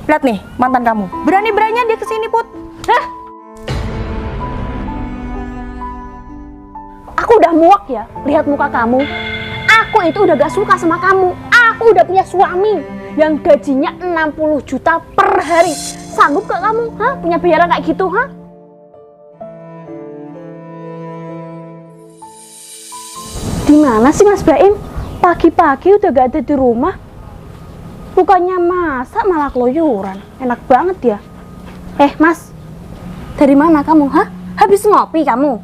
Lihat nih, mantan kamu. Berani-beraninya dia kesini, Put. Hah? Aku udah muak ya lihat muka kamu. Aku itu udah gak suka sama kamu. Aku udah punya suami yang gajinya 60 juta per hari. Sanggup gak kamu? Hah? Punya bayaran kayak gitu, ha? Di mana sih Mas Baim? Pagi-pagi udah gak ada di rumah. Bukannya masak malah keluyuran. Enak banget ya. Mas, dari mana kamu, ha? Habis ngopi kamu?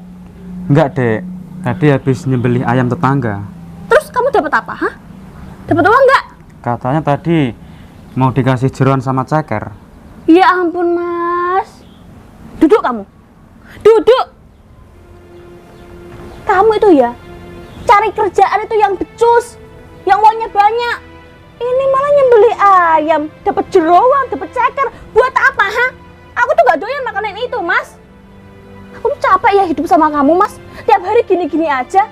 Enggak, Dek. Tadi habis nyembelih ayam tetangga. Terus kamu dapat apa, ha? Dapat uang nggak? Katanya tadi mau dikasih jeroan sama ceker. Ya ampun, Mas. Duduk kamu. Duduk. Kamu itu ya cari kerjaan itu yang becus, yang uangnya banyak. Ini malah nyembeli ayam, dapat jeroan, dapat ceker. Buat apa, ha? Aku tuh gak doyan makanan itu, Mas. Aku tuh capek ya hidup sama kamu, Mas. Tiap hari gini-gini aja.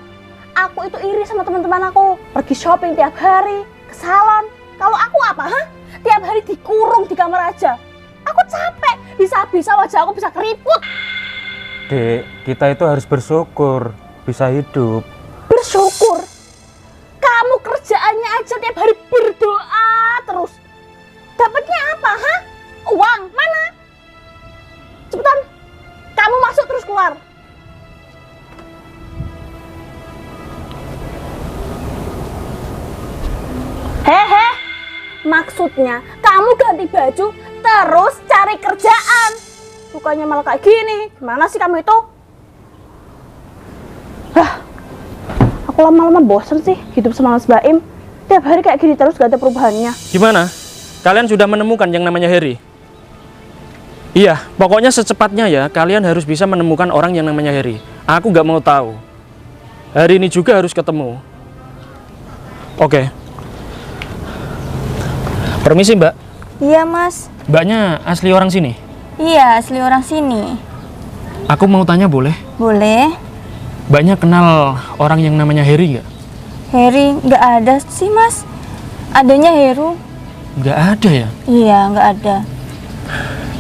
Aku itu iri sama teman-teman aku. Pergi shopping tiap hari, ke salon. Kalau aku apa, ha? Tiap hari dikurung di kamar aja. Aku capek. Bisa-bisa wajah aku bisa keriput. Dek, kita itu harus bersyukur bisa hidup. Bersyukur. Kamu kerjaannya aja tiap hari berdoa terus. Dapatnya apa, ha? Uang mana? Cepetan. Kamu masuk terus keluar. Hehe. Maksudnya kamu ganti baju terus cari kerjaan. Bukannya malah kayak gini. Gimana sih kamu itu? Aku lama-lama bosen sih hidup sama Mas Baim. Tiap hari kayak gini terus gak ada perubahannya. Gimana? Kalian sudah menemukan yang namanya Harry? Iya, pokoknya secepatnya ya, kalian harus bisa menemukan orang yang namanya Harry. Aku nggak mau tahu. Hari ini juga harus ketemu. Oke. Permisi, Mbak. Iya, Mas. Mbaknya asli orang sini? Iya, asli orang sini. Aku mau tanya boleh? Boleh. Mbaknya kenal orang yang namanya Harry nggak? Harry, nggak ada sih, Mas. Adanya Heru. Nggak ada ya? Iya, nggak ada.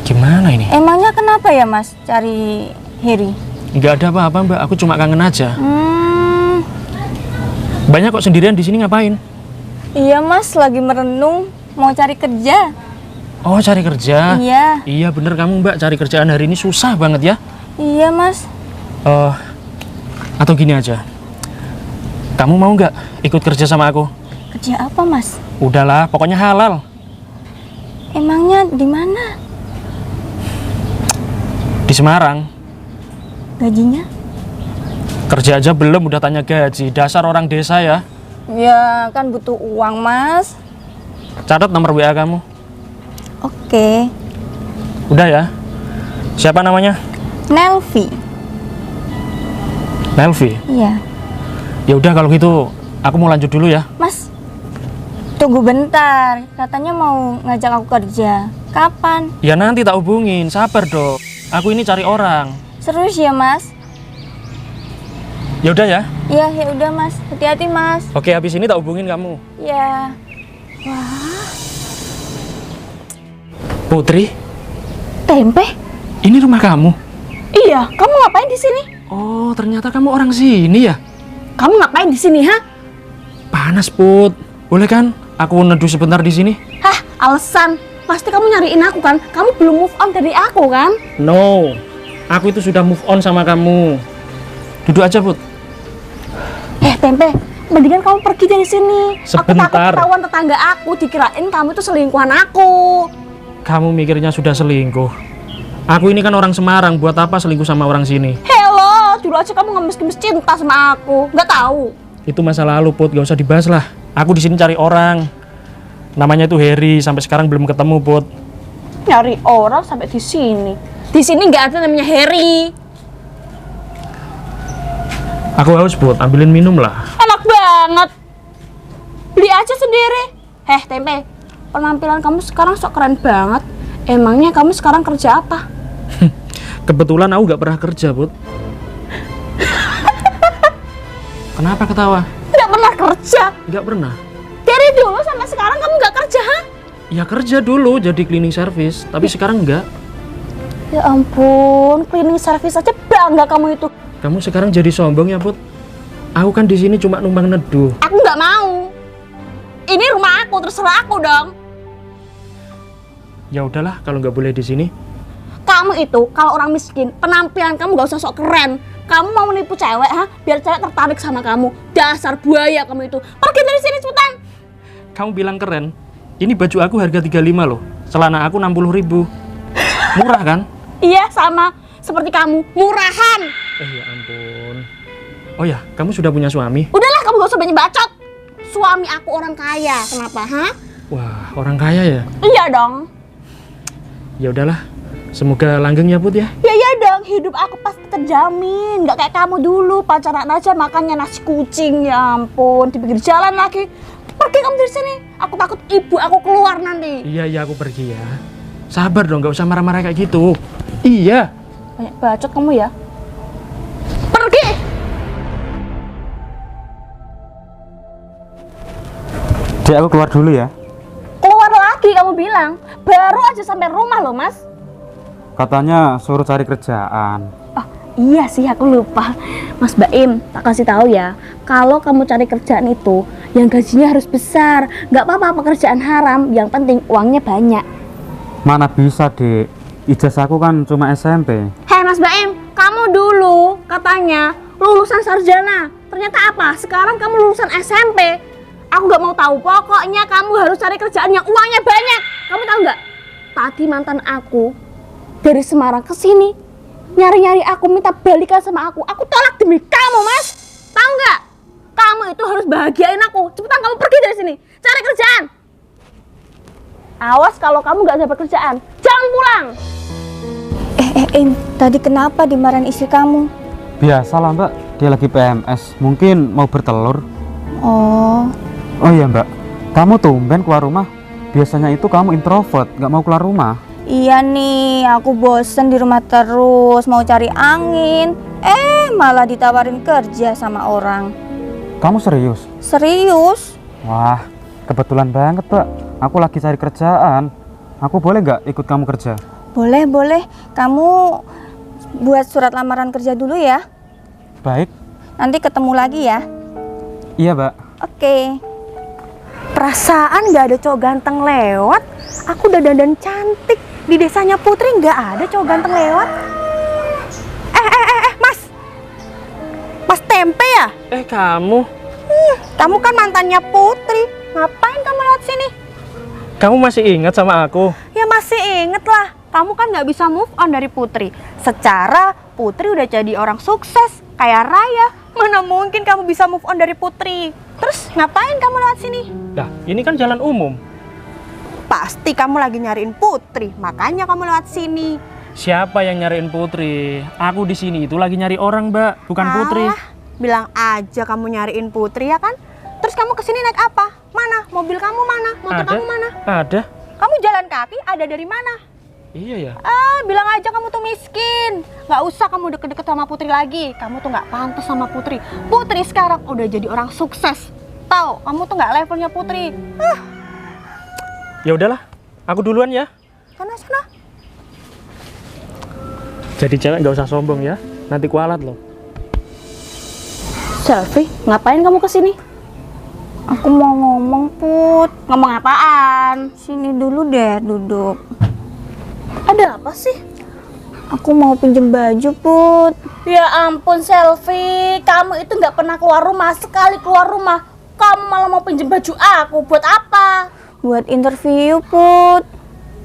Gimana ini? Emangnya kenapa ya, Mas, cari Harry? Nggak ada apa-apa, Mbak. Aku cuma kangen aja. Banyak kok sendirian di sini ngapain? Iya, Mas, lagi merenung mau cari kerja. Oh, cari kerja? Iya. Iya, bener kamu, Mbak. Cari kerjaan hari ini susah banget ya. Iya, Mas. Atau gini aja. Kamu mau nggak ikut kerja sama aku? Kerja apa, Mas? Udahlah, pokoknya halal. Emangnya di mana? Di Semarang. Gajinya? Kerja aja belum udah tanya gaji. Dasar orang desa ya. Ya, kan butuh uang, Mas. Catat nomor WA kamu. Oke. Udah ya. Siapa namanya? Nelvi. Nelvi. Iya. Ya udah kalau gitu, aku mau lanjut dulu ya. Mas, tunggu bentar. Katanya mau ngajak aku kerja. Kapan? Ya nanti tak hubungin. Sabar dong. Aku ini cari orang. Serius ya, Mas? Ya udah ya. Iya, ya udah, Mas. Hati-hati, Mas. Oke, habis ini tak hubungin kamu. Iya. Putri, Tempe? ini rumah kamu. Iya, kamu ngapain di sini? Oh, ternyata kamu orang sini ya. Kamu ngapain di sini, ha? Panas, Put. Boleh kan aku neduh sebentar di sini? Hah, alasan. Pasti kamu nyariin aku kan? Kamu belum move on dari aku kan? No, aku itu sudah move on sama kamu. Duduk aja, Put. Tempe, mendingan kamu pergi dari sini. Aku takut Sebentar. ketahuan tetangga aku, dikirain kamu itu selingkuhan aku. Kamu mikirnya sudah selingkuh. Aku ini kan orang Semarang, buat apa selingkuh sama orang sini? Hello, dulu aja kamu ngemis-ngemis cinta sama aku. Nggak tahu. Itu masa lalu, Put. Gak usah dibahas lah. Aku di sini cari orang. Namanya itu Harry. Sampai sekarang belum ketemu, Put. Nyari orang sampai di sini. Di sini nggak ada namanya Harry. Aku haus, Put. Ambilin minum lah. Enak banget. Beli aja sendiri. Tempe, penampilan kamu sekarang sok keren banget. Emangnya kamu sekarang kerja apa? Kebetulan aku gak pernah kerja, Put. Kenapa ketawa? Nggak pernah kerja. Gak pernah. Dari dulu sampai sekarang kamu nggak kerja, ha? Ya kerja dulu jadi cleaning service, tapi sekarang enggak. Ya ampun, cleaning service aja bangga kamu itu. Kamu sekarang jadi sombong ya, Put? Aku kan di sini cuma numpang neduh. Aku nggak mau. Ini rumah aku, terserah aku dong. Ya udahlah, kalau nggak boleh di sini. Kamu itu kalau orang miskin, penampilan kamu gak usah sok keren. Kamu mau menipu cewek, ha? Biar cewek tertarik sama kamu. Dasar buaya kamu itu. Pergi dari sini cepetan. Kamu bilang keren. Ini baju aku harga 35 loh. Celana aku 60.000. Murah kan? Iya, sama seperti kamu, murahan. Ya ampun. Oh ya, kamu sudah punya suami? Udahlah, kamu gak usah banyak bacot. Suami aku orang kaya, kenapa, ha? Wah, orang kaya ya? Iya dong. Ya udahlah. Semoga langgeng ya, Put ya. Ya iya dong, hidup aku pasti terjamin. Gak kayak kamu dulu, pacaran aja makannya nasi kucing. Ya ampun, di pinggir jalan lagi. Pergi kamu dari sini. Aku takut ibu aku keluar nanti. Iya, aku pergi ya. Sabar dong, gak usah marah-marah kayak gitu. Iya. Banyak bacot kamu ya. Pergi. Dek, aku keluar dulu ya. Keluar lagi kamu bilang. Baru aja sampai rumah loh, Mas. Katanya suruh cari kerjaan. Oh iya sih, aku lupa. Mas Baim, tak kasih tahu ya. Kalau kamu cari kerjaan itu, yang gajinya harus besar. Gak apa-apa pekerjaan haram, yang penting uangnya banyak. Mana bisa, Dek? Ijazahku kan cuma SMP. Hei Mas Baim, kamu dulu katanya lulusan sarjana. Ternyata apa? Sekarang kamu lulusan SMP. Aku gak mau tahu. Pokoknya kamu harus cari kerjaan yang uangnya banyak. Kamu tahu nggak? Tadi mantan aku dari Semarang ke sini nyari-nyari aku, minta balikan sama aku. Aku tolak demi kamu, Mas. Tahu nggak? Kamu itu harus bahagiain aku. Cepetan kamu pergi dari sini. Cari kerjaan. Awas kalau kamu nggak dapat kerjaan, jangan pulang. Im, tadi kenapa dimarahin istri kamu? Biasalah, Mbak. Dia lagi PMS. Mungkin mau bertelur. Oh, Oh iya, Mbak. Kamu tumben keluar rumah. Biasanya itu kamu introvert, nggak mau keluar rumah. iya nih, aku bosen di rumah terus, mau cari angin. Malah ditawarin kerja sama orang. Kamu serius? Serius? Wah, kebetulan banget, Mbak. Aku lagi cari kerjaan. Aku boleh nggak ikut kamu kerja? Boleh, boleh. Kamu buat surat lamaran kerja dulu ya. Baik. Nanti ketemu lagi ya. Iya, Mbak. Oke. Perasaan nggak ada cowok ganteng lewat. Aku udah dandan cantik. Di desanya Putri nggak ada cowok ganteng lewat. Mas. Mas Tempe ya? Kamu. Kamu kan mantannya Putri. Ngapain kamu lewat sini? Kamu masih ingat sama aku? Ya masih inget lah. Kamu kan nggak bisa move on dari Putri. Secara Putri udah jadi orang sukses, kayak Raya. Mana mungkin kamu bisa move on dari Putri? Terus ngapain kamu lewat sini? Nah, ini kan jalan umum. Pasti kamu lagi nyariin Putri, makanya kamu lewat sini. Siapa yang nyariin Putri? Aku di sini itu lagi nyari orang, Mbak, bukan Putri. Bilang aja kamu nyariin Putri ya kan? Terus kamu kesini naik apa? Mana? Mobil kamu mana? Motor kamu mana? Ada. Kamu jalan kaki ada dari mana? Iya ya. Bilang aja kamu tuh miskin. Gak usah kamu deket-deket sama Putri lagi. Kamu tuh gak pantas sama Putri. Putri sekarang udah jadi orang sukses. Tahu, kamu tuh gak levelnya Putri. Ya udahlah, aku duluan ya. Sana. Jadi cewek nggak usah sombong ya. Nanti kualat loh. Selfie, ngapain kamu kesini? Aku mau ngomong, Put. Ngomong apaan? Sini dulu deh, duduk. Ada apa sih? Aku mau pinjem baju, Put. Ya ampun Selfie, kamu itu nggak pernah keluar rumah. Sekali keluar rumah, kamu malah mau pinjem baju aku. Buat apa? Buat interview, Put.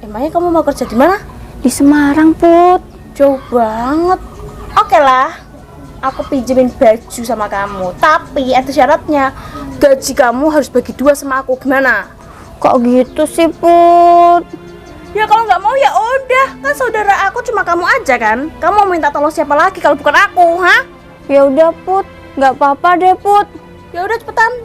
Emangnya kamu mau kerja di mana? Di Semarang, Put. Jauh banget. Oke lah, aku pinjemin baju sama kamu. Tapi ada syaratnya, gaji kamu harus bagi 2 sama aku. Gimana? Kok gitu sih, Put? Ya kalau nggak mau ya udah, kan saudara aku cuma kamu aja kan. Kamu mau minta tolong siapa lagi kalau bukan aku, ha? Ya udah, Put. Nggak apa-apa deh, Put. Ya udah cepetan,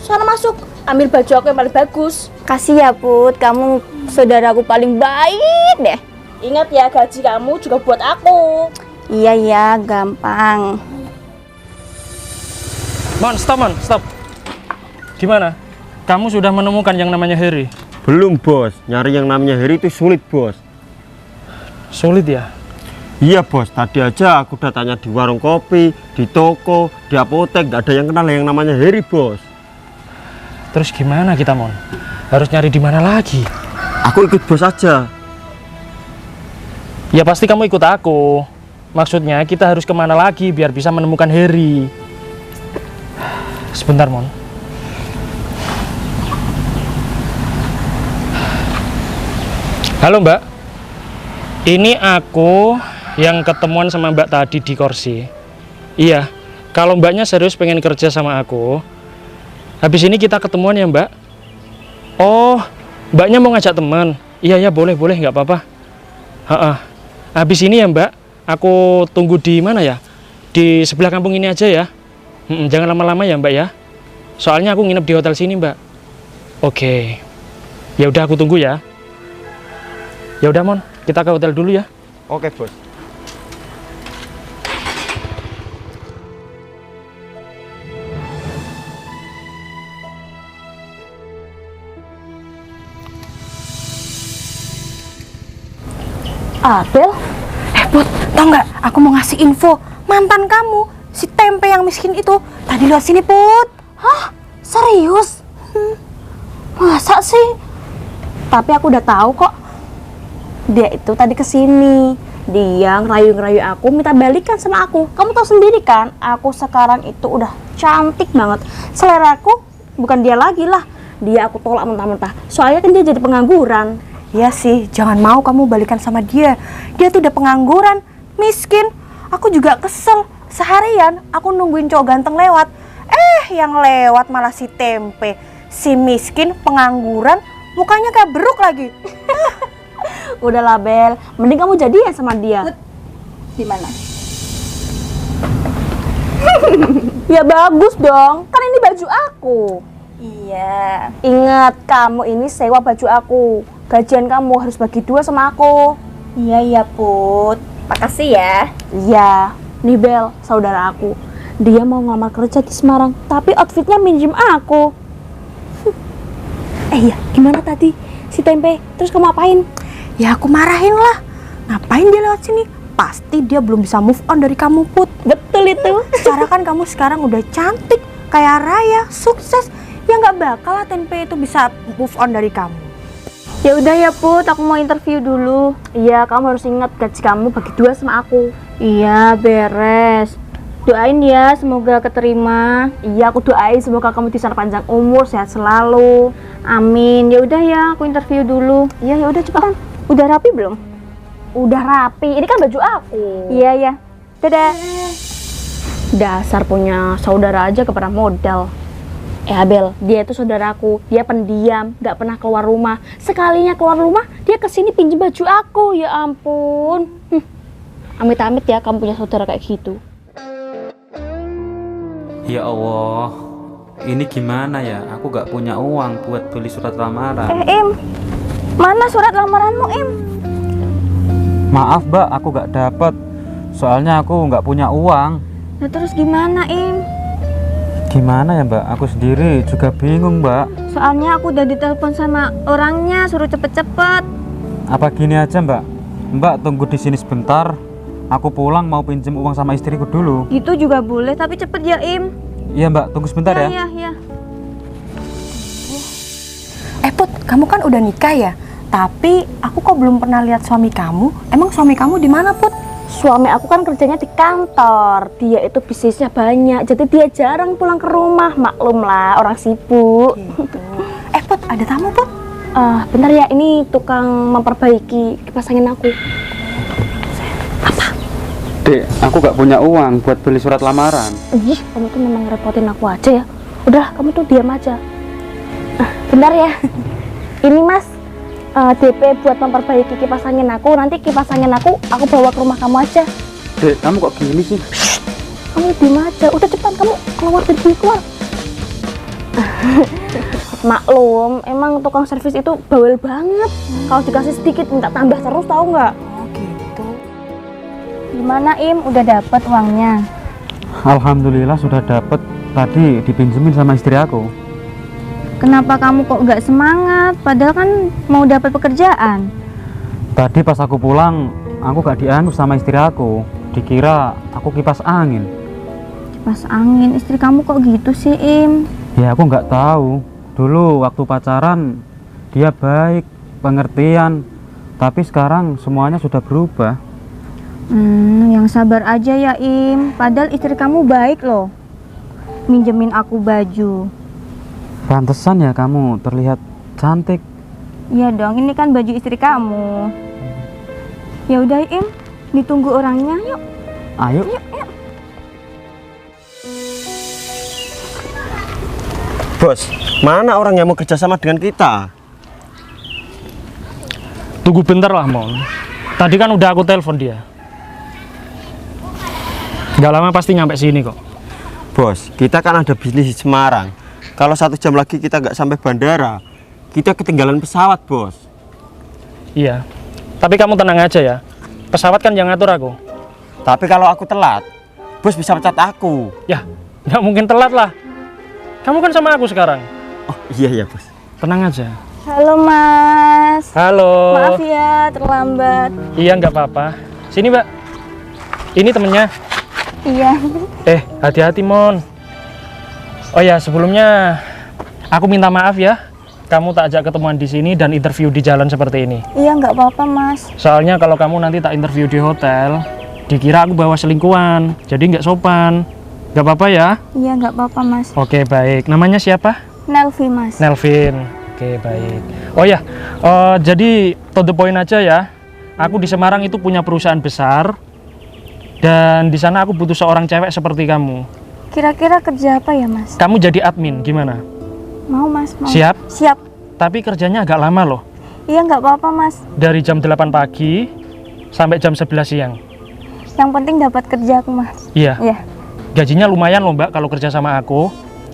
sana masuk. Ambil baju aku yang paling bagus. Kasih ya, Put. Kamu saudaraku paling baik deh. Ingat ya, gaji kamu juga buat aku. Iya, ya, gampang. Mon, stop. Gimana? Kamu sudah menemukan yang namanya Harry? Belum bos, nyari yang namanya Heri itu sulit bos. Sulit ya? Iya bos, tadi aja aku udah tanya di warung kopi, di toko, di apotek, gak ada yang kenal yang namanya Heri bos. Terus gimana kita, Mon? Harus nyari di mana lagi? Aku ikut bos aja. Ya pasti kamu ikut aku. Maksudnya kita harus kemana lagi biar bisa menemukan Heri. Sebentar, Mon. Halo Mbak, ini aku yang ketemuan sama Mbak tadi di kursi. Iya, kalau Mbaknya serius pengen kerja sama aku, habis ini kita ketemuan ya Mbak. Oh, Mbaknya mau ngajak teman? Iya ya, boleh nggak apa-apa. Habis ini ya Mbak, aku tunggu di mana ya? Di sebelah kampung ini aja ya. Jangan lama-lama ya Mbak ya. Soalnya aku nginep di hotel sini Mbak. Oke, ya udah aku tunggu ya. Ya udah Mon, kita ke hotel dulu ya. Oke bos. Abel, Put, tau nggak? Aku mau ngasih info. Mantan kamu, si Tempe yang miskin itu, tadi lewat sini, Put. hah? Serius? Masa sih? Tapi aku udah tahu kok. Dia itu tadi kesini. Dia ngerayu-ngerayu aku minta balikan sama aku. Kamu tahu sendiri kan, aku sekarang itu udah cantik banget. Selera aku bukan dia lagi lah. Dia aku tolak mentah-mentah. Soalnya kan dia jadi pengangguran. Iya sih, jangan mau kamu balikan sama dia. Dia tuh udah pengangguran, miskin. Aku juga kesel. Seharian aku nungguin cowok ganteng lewat. Yang lewat malah si Tempe. Si miskin, pengangguran, mukanya kayak beruk lagi. Udah lah Bel, mending kamu jadian sama dia. Di mana? Ya bagus dong, kan ini baju aku. Iya. Ingat, kamu ini sewa baju aku. Gajian kamu harus bagi 2 sama aku. Iya, Put. Makasih ya. Iya, nih Bel, saudara aku. Dia mau ngelamar kerja di Semarang, tapi outfitnya minjem aku. Iya, gimana tadi si Tempe? Terus kamu apain? Ya aku marahin lah. Ngapain dia lewat sini? Pasti dia belum bisa move on dari kamu, Put. Betul itu. Secara kan kamu sekarang udah cantik, kayak raya, sukses. Ya nggak bakal lah Tempe itu bisa move on dari kamu. Ya udah ya Put, aku mau interview dulu. Iya, kamu harus ingat gaji kamu bagi 2 sama aku. Iya, beres. Doain ya, semoga keterima. Iya, aku doain semoga kamu di sana panjang umur, sehat selalu. Amin. Ya udah ya, aku interview dulu. Iya, ya udah cepetan. Udah rapi belum? Udah rapi. Ini kan baju aku. Iya, ya. Dadah. Dasar punya saudara aja ke pernah modal. Abel, dia itu saudaraku. Dia pendiam, nggak pernah keluar rumah. Sekalinya keluar rumah, dia kesini pinjem baju aku. Ya ampun. Amit-amit ya kamu punya saudara kayak gitu. Ya Allah, ini gimana ya? Aku gak punya uang buat beli surat lamaran. Im, mana surat lamaranmu, Im? Maaf Mbak, aku gak dapet. Soalnya aku gak punya uang. Nah terus gimana, Im? Gimana ya Mbak? Aku sendiri juga bingung Mbak. Soalnya aku udah ditelepon sama orangnya, suruh cepet-cepet. Apa gini aja Mbak? Mbak tunggu di sini sebentar. Aku pulang mau pinjem uang sama istriku dulu. Itu juga boleh, tapi cepet ya, Im. Iya Mbak, tunggu sebentar ya. Iya. Put, kamu kan udah nikah ya? Tapi aku kok belum pernah lihat suami kamu. Emang suami kamu di mana, Put? Suami aku kan kerjanya di kantor. Dia itu bisnisnya banyak, jadi dia jarang pulang ke rumah. Maklum lah, orang sibuk. Gitu. Put, ada tamu, Put. Bentar ya, ini tukang memperbaiki kipas angin aku. Dek, aku gak punya uang buat beli surat lamaran. Ih, kamu tuh memang repotin aku aja ya. Udah, kamu tuh diam aja. Bentar ya. Ini Mas, DP buat memperbaiki kipas angin aku. Nanti kipas angin aku bawa ke rumah kamu aja. Dek, kamu kok gini sih? Kamu diam aja. Udah cepat, kamu keluar dari sini, keluar. Maklum, emang tukang servis itu bawel banget. Kalau dikasih sedikit minta tambah terus, tahu nggak? Oh, gitu. Gimana, Im? Udah dapet uangnya? Alhamdulillah sudah dapet. Tadi dipinjemin sama istri aku. Kenapa kamu kok nggak semangat? Padahal kan mau dapat pekerjaan. Tadi pas aku pulang, aku gak dianu sama istri aku. Dikira aku kipas angin. Kipas angin, istri kamu kok gitu sih, Im? Ya aku nggak tahu. Dulu waktu pacaran dia baik, pengertian. Tapi sekarang semuanya sudah berubah. Yang sabar aja ya, Im. Padahal istri kamu baik loh. Minjemin aku baju. Pantesan ya kamu terlihat cantik. Iya dong, ini kan baju istri kamu. Ya udah, Im. Ditunggu orangnya, yuk. Ayo. Bos, mana orang yang mau kerjasama dengan kita? Tunggu bentar lah, Mon. Tadi kan udah aku telepon dia. Gak lama pasti nyampe sini kok. Bos, kita kan ada bisnis di Semarang. Kalau 1 jam lagi kita nggak sampai bandara, kita ketinggalan pesawat, bos. Iya. Tapi kamu tenang aja ya. Pesawat kan yang ngatur aku. Tapi kalau aku telat, bos bisa pecat aku. Ya, nggak mungkin telat lah. Kamu kan sama aku sekarang. Oh iya bos. Tenang aja. Halo, Mas. Halo. Maaf ya, terlambat. Iya, nggak apa-apa. Sini, Mbak. Ini temennya. Iya. Hati-hati, Mon. Oh ya, sebelumnya aku minta maaf ya. Kamu tak ajak ketemuan di sini dan interview di jalan seperti ini. Iya, nggak apa-apa, Mas. Soalnya kalau kamu nanti tak interview di hotel, dikira aku bawa selingkuhan. Jadi nggak sopan. Nggak apa-apa ya? Iya, nggak apa-apa, Mas. Oke, baik. Namanya siapa? Nelvi, Mas. Nelvin. Oke, baik. Oh ya, jadi to the point aja ya. Aku di Semarang itu punya perusahaan besar. Dan di sana aku butuh seorang cewek seperti kamu. Kira-kira kerja apa ya, Mas? Kamu jadi admin, gimana? Mau, Mas. Mau. Siap? Siap. Tapi kerjanya agak lama loh. Iya, nggak apa-apa, Mas. Dari jam 8 pagi sampai jam 11 siang. Yang penting dapat kerja aku, Mas. Iya. Iya. Gajinya lumayan loh, Mbak, kalau kerja sama aku.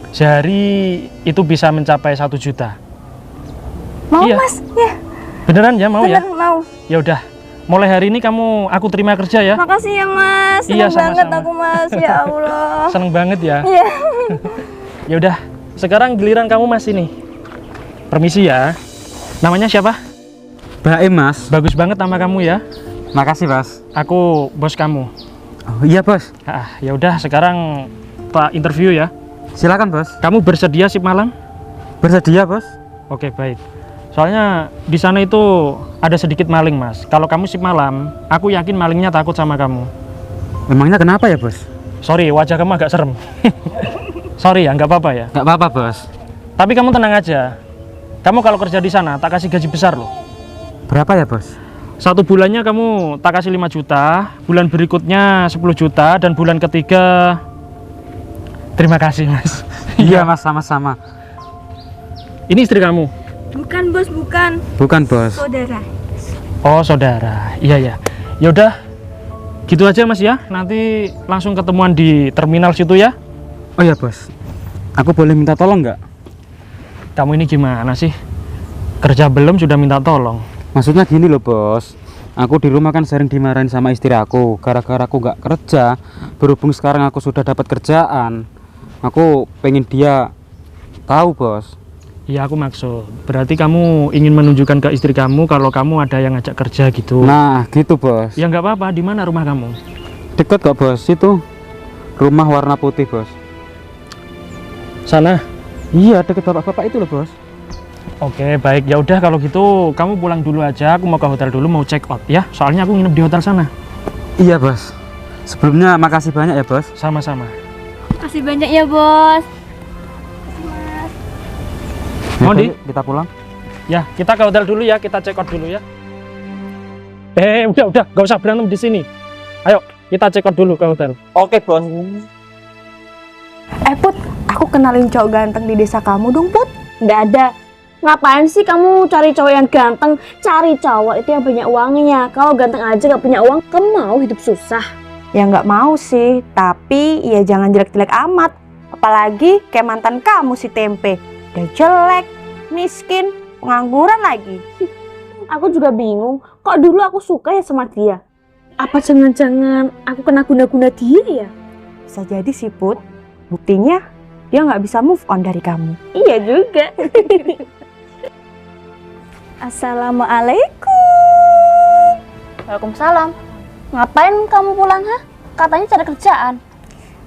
Sehari itu bisa mencapai 1 juta. Mau, Iya. Mas? Ya. Beneran ya, mau Bener, ya? mau. Ya udah. Mulai hari ini aku terima kerja ya. Makasih ya, Mas. Iya, Seneng banget sama-sama. aku, Mas. Ya Allah. Seneng banget ya. Iya. Ya udah. Sekarang giliran kamu, Mas, ini. Permisi ya. Namanya siapa? Baik, Mas. Bagus banget nama kamu ya. Makasih, Mas. Aku bos kamu. Oh, iya, Bos. Ya udah, sekarang Pak interview ya. Silakan, Bos. Kamu bersedia shift malam? Bersedia, Bos. Oke, baik. Soalnya di sana itu ada sedikit maling, Mas. Kalau kamu shift malam, aku yakin malingnya takut sama kamu. Memangnya kenapa ya, Bos? Sorry, wajah kamu agak serem. Sorry ya, nggak apa-apa ya. Nggak apa-apa, Bos. Tapi kamu tenang aja. Kamu kalau kerja di sana, tak kasih gaji besar loh. Berapa ya, Bos? 1 bulannya kamu tak kasih 5 juta, bulan berikutnya 10 juta, dan bulan ketiga... Terima kasih, Mas. Iya, Mas, sama-sama. Ini istri kamu? Bukan, Bos, bukan. Bukan, Bos. Saudara. Oh, saudara. Iya, ya. Ya udah. Gitu aja, Mas ya. Nanti langsung ketemuan di terminal situ ya. Oh ya, Bos. Aku boleh minta tolong nggak? Kamu ini gimana sih? Kerja belum sudah minta tolong. Maksudnya gini loh, Bos. Aku di rumah kan sering dimarahin sama istri aku gara-gara aku nggak kerja. Berhubung sekarang aku sudah dapat kerjaan, aku pengen dia tahu, Bos. Iya, aku maksud. Berarti kamu ingin menunjukkan ke istri kamu kalau kamu ada yang ngajak kerja gitu. Nah, gitu, Bos. Ya nggak apa-apa. Di mana rumah kamu? Deket kok, Bos. Itu rumah warna putih, Bos. Sana. Iya, deket bapak-bapak itu loh, Bos. Oke, baik. Ya udah kalau gitu kamu pulang dulu aja. Aku mau ke hotel dulu, mau check out ya. Soalnya aku nginep di hotel sana. Iya, Bos. Sebelumnya makasih banyak ya, Bos. Sama-sama. Makasih banyak ya, Bos. Mondi? Yuk, kita pulang. Ya, kita ke hotel dulu ya. Kita check out dulu ya. Udah, gak usah berantem di sini. Ayo, kita check out dulu ke hotel. Oke, bos. Put, aku kenalin cowok ganteng di desa kamu dong, Put. Nggak ada. Ngapain sih kamu cari cowok yang ganteng? Cari cowok itu yang banyak uangnya. Kalau ganteng aja nggak punya uang, kamu mau hidup susah? Ya nggak mau sih, tapi ya jangan jelek-jelek amat. Apalagi kayak mantan kamu si Tempe. Udah jelek, miskin, pengangguran lagi. Aku juga bingung. Kok dulu aku suka ya sama dia? Apa jangan-jangan aku kena guna-guna dia ya? Bisa jadi sih, Put. Buktinya dia nggak bisa move on dari kamu. Iya juga. Assalamualaikum. Waalaikumsalam. Ngapain kamu pulang, ha? Katanya cari kerjaan.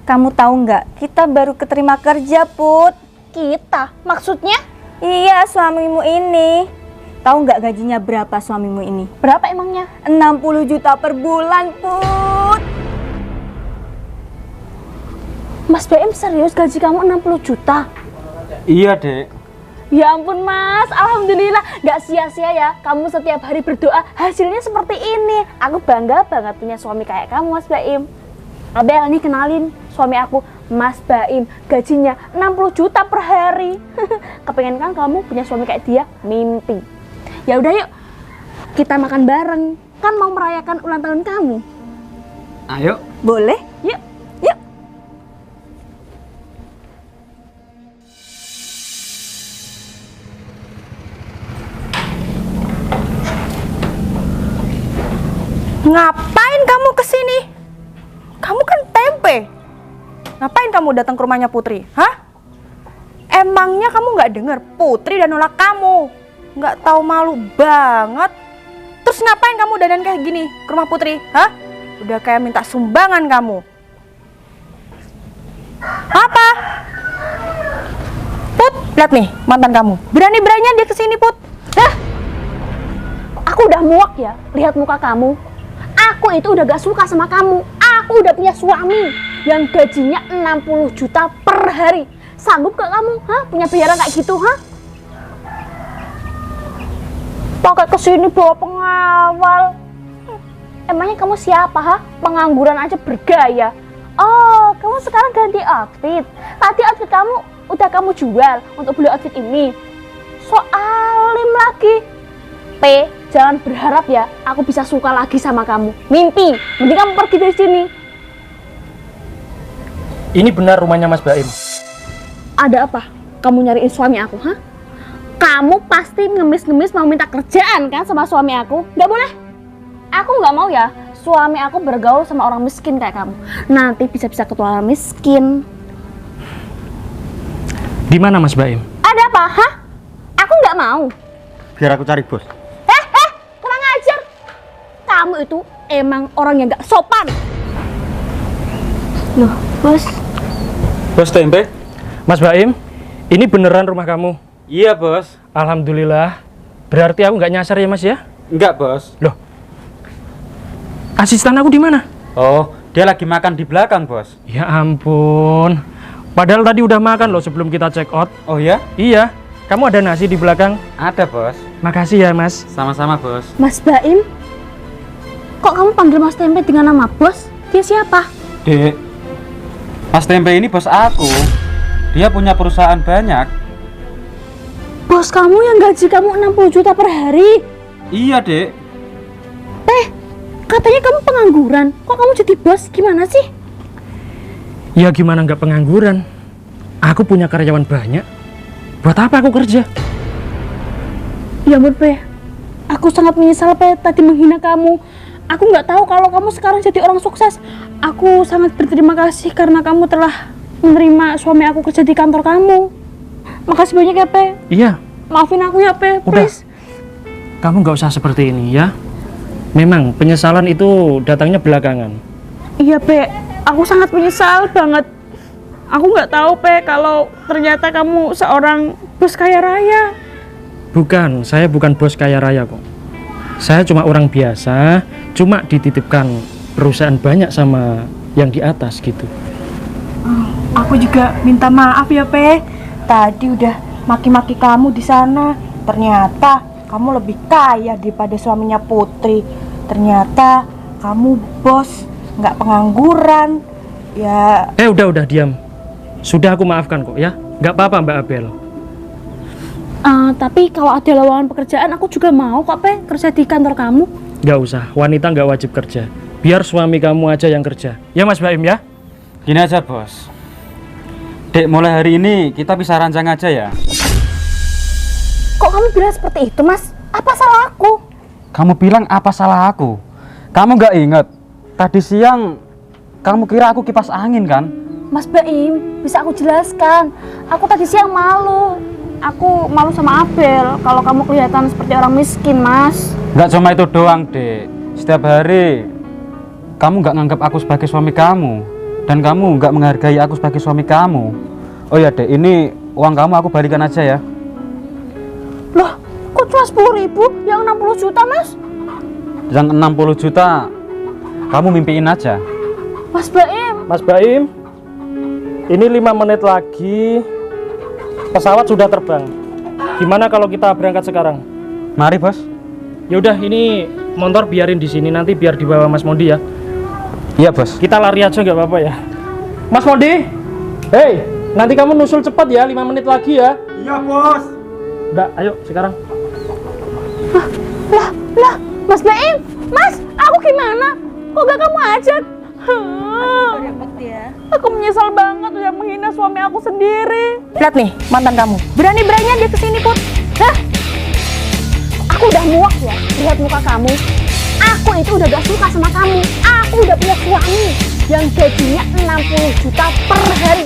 Kamu tahu nggak, kita baru keterima kerja, Put. Kita? Maksudnya? Iya, suamimu ini. Tahu nggak gajinya berapa suamimu ini? Berapa emangnya? 60 juta per bulan, Put. Mas BM serius gaji kamu 60 juta? Iya, Dek. Ya ampun Mas, alhamdulillah. Gak sia-sia ya kamu setiap hari berdoa hasilnya seperti ini. Aku bangga banget punya suami kayak kamu, Mas Baim. Abel, nih kenalin suami aku, Mas Baim. Gajinya 60 juta per hari. Kepengen kan kamu punya suami kayak dia? Mimpi. Ya udah yuk, kita makan bareng. Kan mau merayakan ulang tahun kamu. Ayo. Boleh? Yuk. Yuk. Ngapain kamu kesini? Kamu kan tempe. Ngapain kamu datang ke rumahnya Putri? Hah? Emangnya kamu nggak dengar Putri dan nolak kamu? Nggak tahu malu banget. Terus ngapain kamu dandan kayak gini ke rumah Putri? Hah? Udah kayak minta sumbangan kamu. Apa? Put, lihat nih mantan kamu. Berani-beraninya dia kesini, Put. Hah? Aku udah muak ya lihat muka kamu. Aku itu udah gak suka sama kamu. Aku udah punya suami yang gajinya 60 juta per hari. Sanggup gak kamu? Hah? Punya bayaran kayak gitu, hah? Pakai kesini bawa pengawal. Emangnya kamu siapa, ha? Pengangguran aja bergaya. Oh, kamu sekarang ganti outfit. Tadi outfit kamu udah kamu jual untuk beli outfit ini. So alim lagi. P, jangan berharap ya aku bisa suka lagi sama kamu. Mimpi, mending kamu pergi dari sini. Ini benar rumahnya Mas Baim. Ada apa? Kamu nyariin suami aku, ha? Kamu pasti ngemis-ngemis mau minta kerjaan kan sama suami aku? Gak boleh. Aku nggak mau ya suami aku bergaul sama orang miskin kayak kamu. Nanti bisa-bisa ketularan miskin. Di mana Mas Baim? Ada apa, hah? Aku nggak mau. Biar aku cari bos. Kurang ajar. Kamu itu emang orang yang nggak sopan. Loh, bos. Bos tempe? Mas Baim, ini beneran rumah kamu? Iya, Bos. Alhamdulillah. Berarti aku nggak nyasar ya Mas ya? Enggak, Bos. Loh, asisten aku di mana? Oh, dia lagi makan di belakang, Bos. Ya ampun. Padahal tadi udah makan loh sebelum kita check out. Oh ya? Iya, kamu ada nasi di belakang. Ada, Bos. Makasih ya Mas. Sama-sama, Bos. Mas Baim, kok kamu panggil Mas Tempe dengan nama bos? Dia siapa? Dek, Mas Tempe ini bos aku. Dia punya perusahaan banyak. Bos kamu yang gaji kamu 60 juta per hari. Iya, Dek. Katanya kamu pengangguran. Kok kamu jadi bos? Gimana sih? Ya gimana nggak pengangguran? Aku punya karyawan banyak. Buat apa aku kerja? Ya ampun, Pe. Aku sangat menyesal, Pe, tadi menghina kamu. Aku nggak tahu kalau kamu sekarang jadi orang sukses. Aku sangat berterima kasih karena kamu telah menerima suami aku kerja di kantor kamu. Makasih banyak ya, Pe. Iya, Maafin aku ya, Pe. udah. Please. Kamu nggak usah seperti ini ya. Memang penyesalan itu datangnya belakangan. Iya, Pe. Aku sangat menyesal banget. Aku nggak tahu, Pe, kalau ternyata kamu seorang bos kaya raya. Bukan, saya bukan bos kaya raya kok. Saya cuma orang biasa, cuma dititipkan perusahaan banyak sama yang di atas gitu. Aku juga minta maaf ya, Pe. Tadi udah maki-maki kamu di sana. Ternyata kamu lebih kaya daripada suaminya Putri. Ternyata kamu bos, nggak pengangguran. Ya, Udah diam. Sudah aku maafkan kok ya. Nggak apa-apa Mbak Abel. Tapi kalau ada lowongan pekerjaan, aku juga mau kok, Pe, kerja di kantor kamu. Nggak usah, wanita nggak wajib kerja. Biar suami kamu aja yang kerja. Ya Mas Baim ya? Gini aja, Bos. Dek, mulai hari ini kita bisa rancang aja ya. Kok kamu bilang seperti itu, Mas? Apa salah aku? Kamu bilang apa salah aku? Kamu nggak inget? Tadi siang kamu kira aku kipas angin kan? Mas Baim, bisa aku jelaskan. Aku tadi siang malu. Aku malu sama Abel kalau kamu kelihatan seperti orang miskin, Mas. Nggak cuma itu doang, Dek. Setiap hari kamu nggak nganggap aku sebagai suami kamu, dan kamu nggak menghargai aku sebagai suami kamu. Oh ya, Dek, ini uang kamu aku balikan aja ya. Loh, kok cuma 10.000? Yang 60 juta, Mas? Yang 60 juta kamu mimpiin aja. Mas Baim. Mas Baim, ini 5 menit lagi pesawat sudah terbang. Gimana kalau kita berangkat sekarang? Mari, Bos. Ya udah, ini motor biarin di sini, nanti biar dibawa Mas Mondi ya. Iya, Bos. Kita lari aja nggak apa-apa ya. Mas Mondi, hei, nanti kamu nusul cepat ya, 5 menit lagi ya. Iya, Bos. Udah, ayo sekarang. Lah, Mas Baim. Mas, aku gimana? Kok gak kamu ajak? Aku menyesal banget udah menghina suami aku sendiri. Lihat nih, mantan kamu. Berani-beraninya dia kesini, Put. Hah? Aku udah muak ya lihat muka kamu. Aku itu udah gak suka sama kamu. Aku udah punya suami yang gajinya 60 juta per hari.